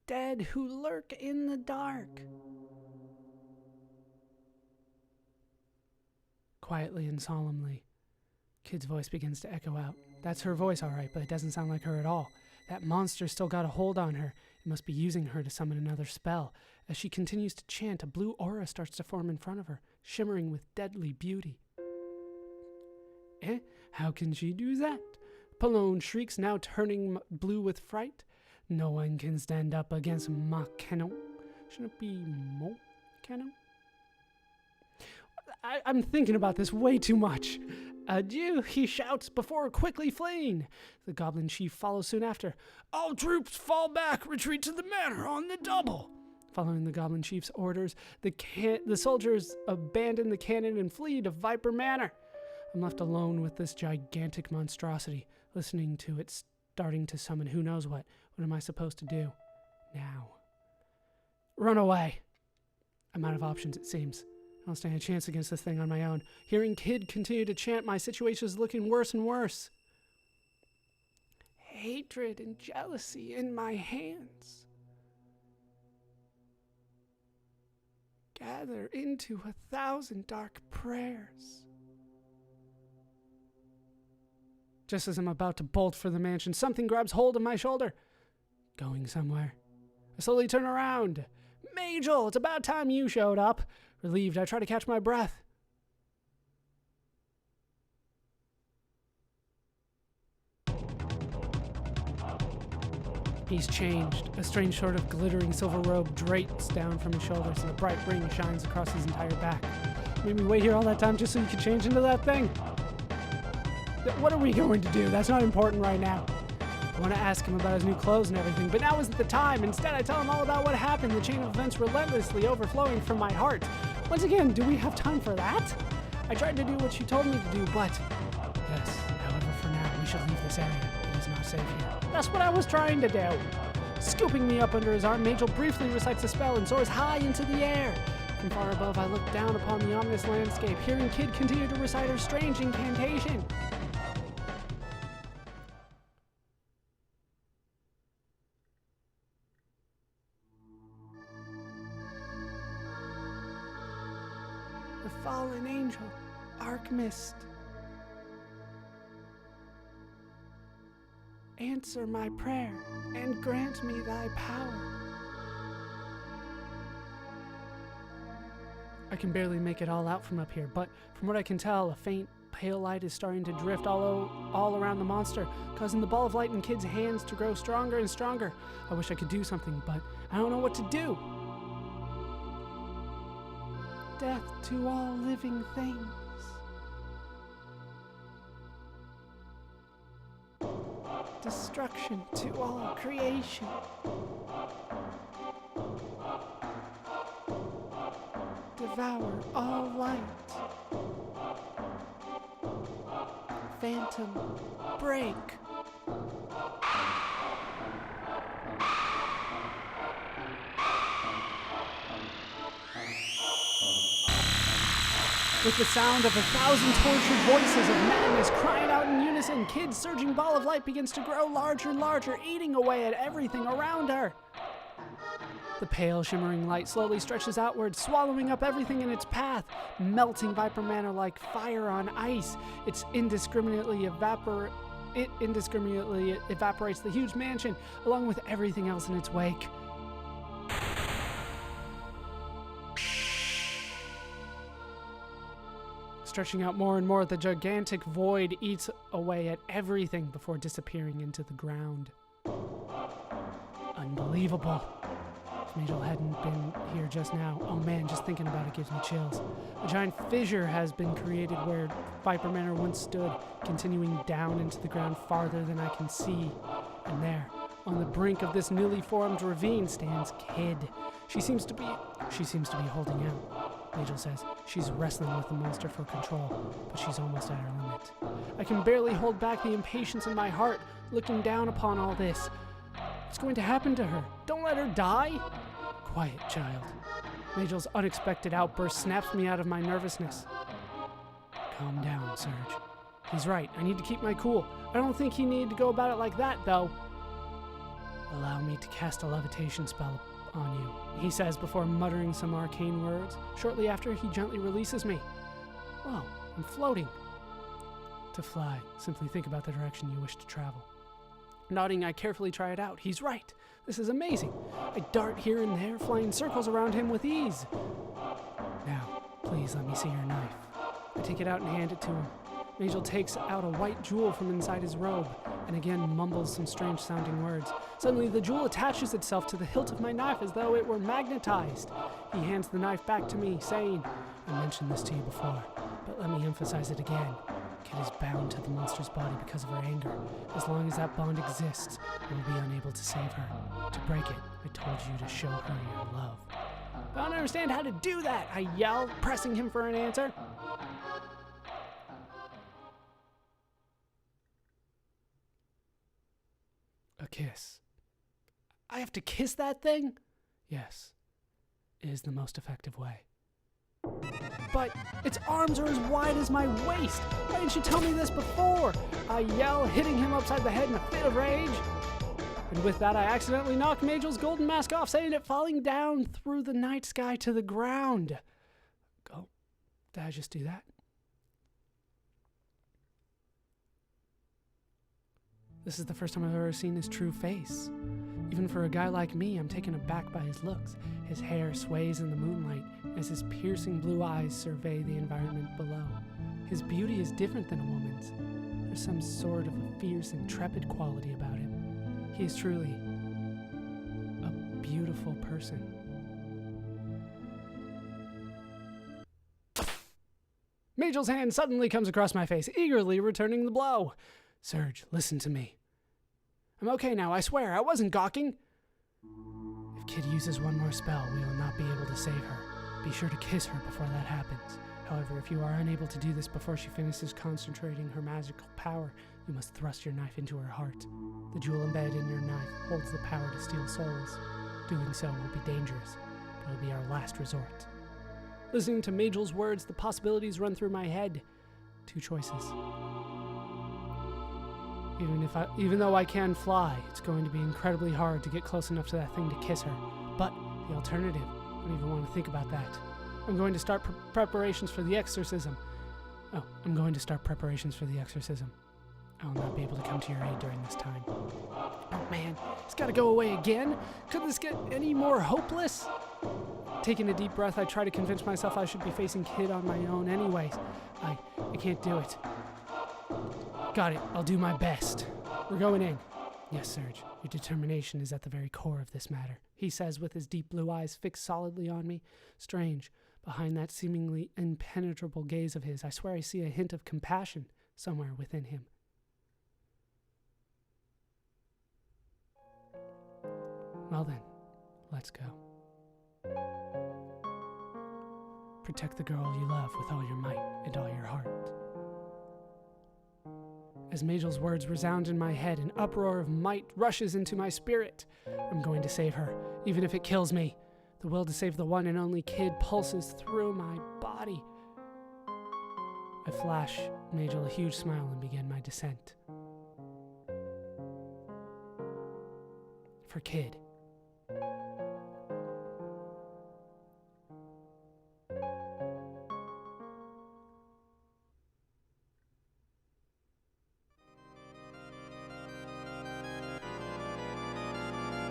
dead who lurk in the dark. Quietly and solemnly, Kid's voice begins to echo out. That's her voice, all right, but it doesn't sound like her at all. That monster still got a hold on her. It must be using her to summon another spell. As she continues to chant, a blue aura starts to form in front of her, shimmering with deadly beauty. How can she do that? Palone shrieks, now turning blue with fright. No one can stand up against Makeno. Shouldn't it be Mokeno? I'm thinking about this way too much. Adieu, he shouts before quickly fleeing. The goblin chief follows soon after. All troops fall back, retreat to the manor on the double. Following the goblin chief's orders, the soldiers abandon the cannon and flee to Viper Manor. I'm left alone with this gigantic monstrosity, listening to it starting to summon who knows what. What am I supposed to do now? Run away. I'm out of options, it seems. I don't stand a chance against this thing on my own. Hearing Kid continue to chant, my situation is looking worse and worse. Hatred and jealousy in my hands gather into 1,000 dark prayers. Just as I'm about to bolt for the mansion, something grabs hold of my shoulder. Going somewhere. I slowly turn around. Majel, it's about time you showed up. Relieved, I try to catch my breath. He's changed. A strange sort of glittering silver robe drapes down from his shoulders, and a bright ring shines across his entire back. Made me wait here all that time just so you could change into that thing. What are we going to do? That's not important right now. I want to ask him about his new clothes and everything, but now isn't the time. Instead, I tell him all about what happened, the chain of events relentlessly overflowing from my heart. Once again, do we have time for that? I tried to do what you told me to do, but... Yes, however, for now, we should leave this area. It is not safe here. That's what I was trying to do. Scooping me up under his arm, Majel briefly recites a spell and soars high into the air. From far above, I look down upon the ominous landscape, hearing Kid continue to recite her strange incantation. The fallen angel, Archmist. Answer my prayer and grant me thy power. I can barely make it all out from up here, but from what I can tell, a faint, pale light is starting to drift all around the monster, causing the ball of light in Kid's hands to grow stronger and stronger. I wish I could do something, but I don't know what to do. Death to all living things. Destruction to all creation. Devour all light. Phantom, break. With the sound of 1,000 tortured voices of madness crying out in unison, Kid's surging ball of light begins to grow larger and larger, eating away at everything around her. The pale, shimmering light slowly stretches outward, swallowing up everything in its path, melting Viper Manor like fire on ice. It indiscriminately evaporates the huge mansion, along with everything else in its wake. Stretching out more and more, the gigantic void eats away at everything before disappearing into the ground. Unbelievable. If Majel hadn't been here just now, oh man, just thinking about it gives me chills. A giant fissure has been created where Viper Manor once stood, continuing down into the ground farther than I can see. And there, on the brink of this newly formed ravine, stands Kid. She seems to be holding out. Majel says she's wrestling with the monster for control, but she's almost at her limit. I can barely hold back the impatience in my heart, looking down upon all this. What's going to happen to her? Don't let her die! Quiet, child. Majel's unexpected outburst snaps me out of my nervousness. Calm down, Serge. He's right, I need to keep my cool. I don't think he needed to go about it like that, though. Allow me to cast a levitation spell on you, he says before muttering some arcane words. Shortly after, he gently releases me. Whoa, I'm floating. To fly, simply think about the direction you wish to travel. Nodding, I carefully try it out. He's right. This is amazing. I dart here and there, flying circles around him with ease. Now, please let me see your knife. I take it out and hand it to him. Majel takes out a white jewel from inside his robe, and again mumbles some strange-sounding words. Suddenly, the jewel attaches itself to the hilt of my knife as though it were magnetized. He hands the knife back to me, saying, I mentioned this to you before, but let me emphasize it again. Kid is bound to the monster's body because of her anger. As long as that bond exists, I will be unable to save her. To break it, I told you to show her your love. But I don't understand how to do that, I yell, pressing him for an answer. A kiss. I have to kiss that thing? Yes, it is the most effective way. But its arms are as wide as my waist. Why didn't you tell me this before? I yell, hitting him upside the head in a fit of rage. And with that, I accidentally knock Magel's golden mask off, sending it falling down through the night sky to the ground. Oh, did I just do that? This is the first time I've ever seen his true face. Even for a guy like me, I'm taken aback by his looks. His hair sways in the moonlight as his piercing blue eyes survey the environment below. His beauty is different than a woman's. There's some sort of a fierce, intrepid quality about him. He is truly a beautiful person. Magel's hand suddenly comes across my face, eagerly returning the blow. Serge, listen to me. I'm okay now, I swear, I wasn't gawking. If Kid uses one more spell, we will not be able to save her. Be sure to kiss her before that happens. However, if you are unable to do this before she finishes concentrating her magical power, you must thrust your knife into her heart. The jewel embedded in your knife holds the power to steal souls. Doing so will be dangerous, but it will be our last resort. Listening to Magel's words, the possibilities run through my head. Two choices. Even though I can fly, it's going to be incredibly hard to get close enough to that thing to kiss her. But the alternative, I don't even want to think about that. I'm going to start preparations for the exorcism. I will not be able to come to your aid during this time. Oh man, it's got to go away again? Could this get any more hopeless? Taking a deep breath, I try to convince myself I should be facing Kid on my own anyways. I can't do it. Got it. I'll do my best. We're going in. Yes, Serge. Your determination is at the very core of this matter, he says with his deep blue eyes fixed solidly on me. Strange. Behind that seemingly impenetrable gaze of his, I swear I see a hint of compassion somewhere within him. Well then, let's go. Protect the girl you love with all your might and all your heart. As Magel's words resound in my head, an uproar of might rushes into my spirit. I'm going to save her, even if it kills me. The will to save the one and only Kid pulses through my body. I flash Magel a huge smile and begin my descent. For Kid.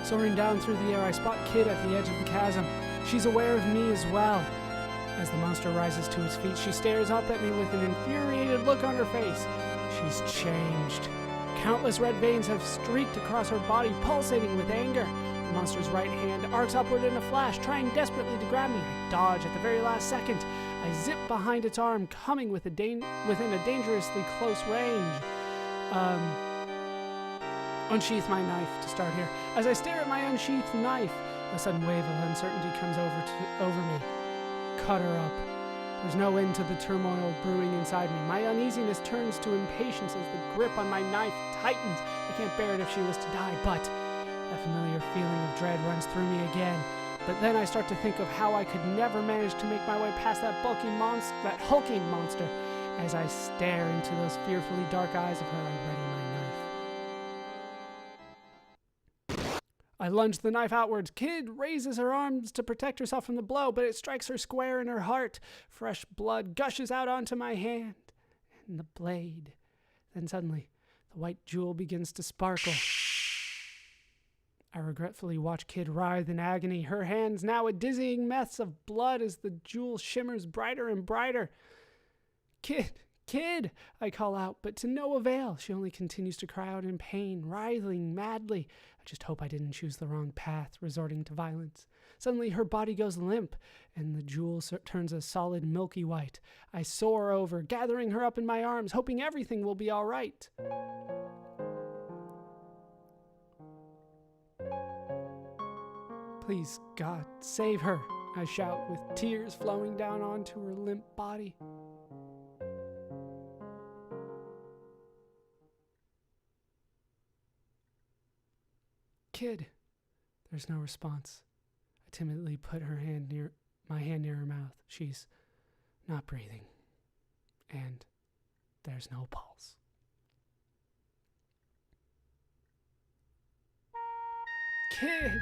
Soaring down through the air, I spot Kid at the edge of the chasm. She's aware of me as well. As the monster rises to its feet, she stares up at me with an infuriated look on her face. She's changed. Countless red veins have streaked across her body, pulsating with anger. The monster's right hand arcs upward in a flash, trying desperately to grab me. I dodge at the very last second. I zip behind its arm, coming within a dangerously close range. Unsheath my knife to start here. As I stare at my unsheathed knife, a sudden wave of uncertainty comes over me. Cut her up. There's no end to the turmoil brewing inside me. My uneasiness turns to impatience as the grip on my knife tightens. I can't bear it if she was to die, but that familiar feeling of dread runs through me again. But then I start to think of how I could never manage to make my way past that hulking monster. As I stare into those fearfully dark eyes of her, I ready my knife. I lunge the knife outwards. Kid raises her arms to protect herself from the blow, but it strikes her square in her heart. Fresh blood gushes out onto my hand and the blade. Then suddenly, the white jewel begins to sparkle. I regretfully watch Kid writhe in agony, her hands now a dizzying mess of blood as the jewel shimmers brighter and brighter. Kid, I call out, but to no avail. She only continues to cry out in pain, writhing madly. I just hope I didn't choose the wrong path, resorting to violence. Suddenly her body goes limp, and the jewel turns a solid milky white. I soar over, gathering her up in my arms, hoping everything will be all right. Please, God, save her, I shout, with tears flowing down onto her limp body. Kid. There's no response. I timidly put my hand near her mouth. She's not breathing. And there's no pulse. Kid!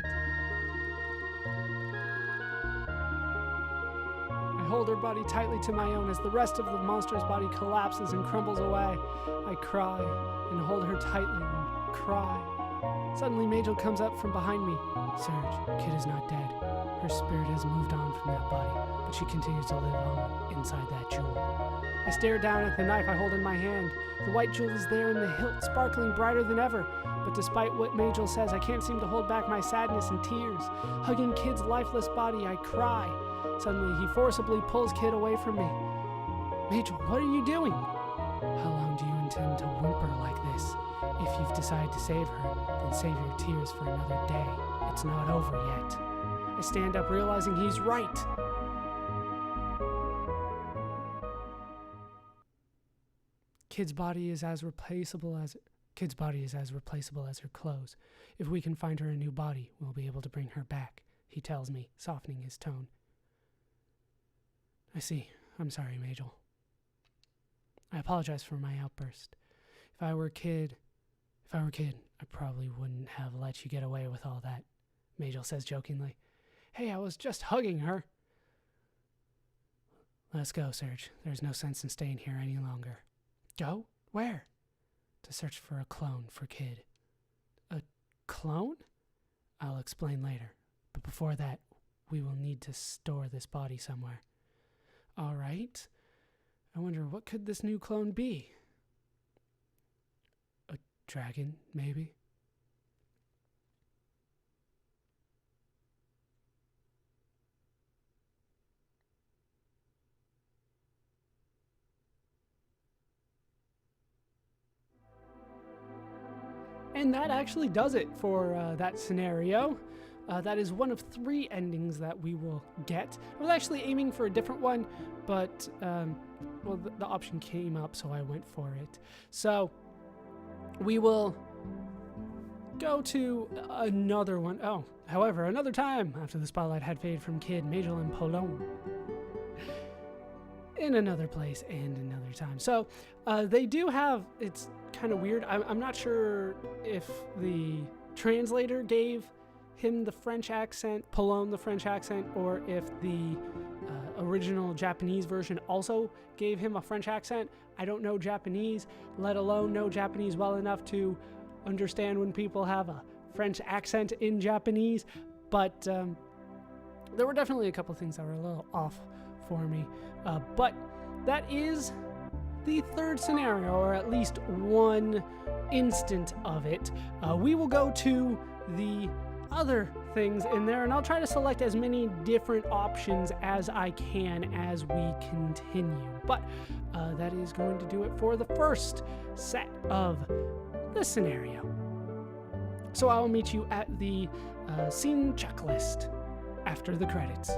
I hold her body tightly to my own as the rest of the monster's body collapses and crumbles away. I cry and hold her tightly and cry. Suddenly, Majel comes up from behind me. Serge, Kid is not dead. Her spirit has moved on from that body, but she continues to live on inside that jewel. I stare down at the knife I hold in my hand. The white jewel is there in the hilt, sparkling brighter than ever. But despite what Majel says, I can't seem to hold back my sadness and tears. Hugging Kid's lifeless body, I cry. Suddenly, he forcibly pulls Kid away from me. Majel, what are you doing? How long do you intend to whimper like this? If you've decided to save her, then save your tears for another day. It's not over yet. I stand up, realizing he's right. Kid's body is as replaceable as her clothes. If we can find her a new body, we'll be able to bring her back, he tells me, softening his tone. I see. I'm sorry, Majel. I apologize for my outburst. If I were a kid, I probably wouldn't have let you get away with all that, Majel says jokingly. Hey, I was just hugging her. Let's go, Serge. There's no sense in staying here any longer. Go? Where? To search for a clone for Kid. A clone? I'll explain later. But before that, we will need to store this body somewhere. All right. I wonder, what could this new clone be? A dragon, maybe? And that actually does it for that scenario. That is one of 3 endings that we will get. I was actually aiming for a different one, but the option came up, so I went for it. So we will go to another one. Oh, however, another time after the spotlight had faded from Kid, Majel, and Polone. In another place and another time. So they do have, it's kind of weird. I'm not sure if the translator gave him the French accent, Polone the French accent, or if the original Japanese version also gave him a French accent. I don't know Japanese, let alone know Japanese well enough to understand when people have a French accent in Japanese, but there were definitely a couple things that were a little off for me. But that is the 3rd scenario, or at least one instant of it. We will go to the other things in there, and I'll try to select as many different options as I can as we continue. But that is going to do it for the first set of the scenario. So I will meet you at the scene checklist after the credits.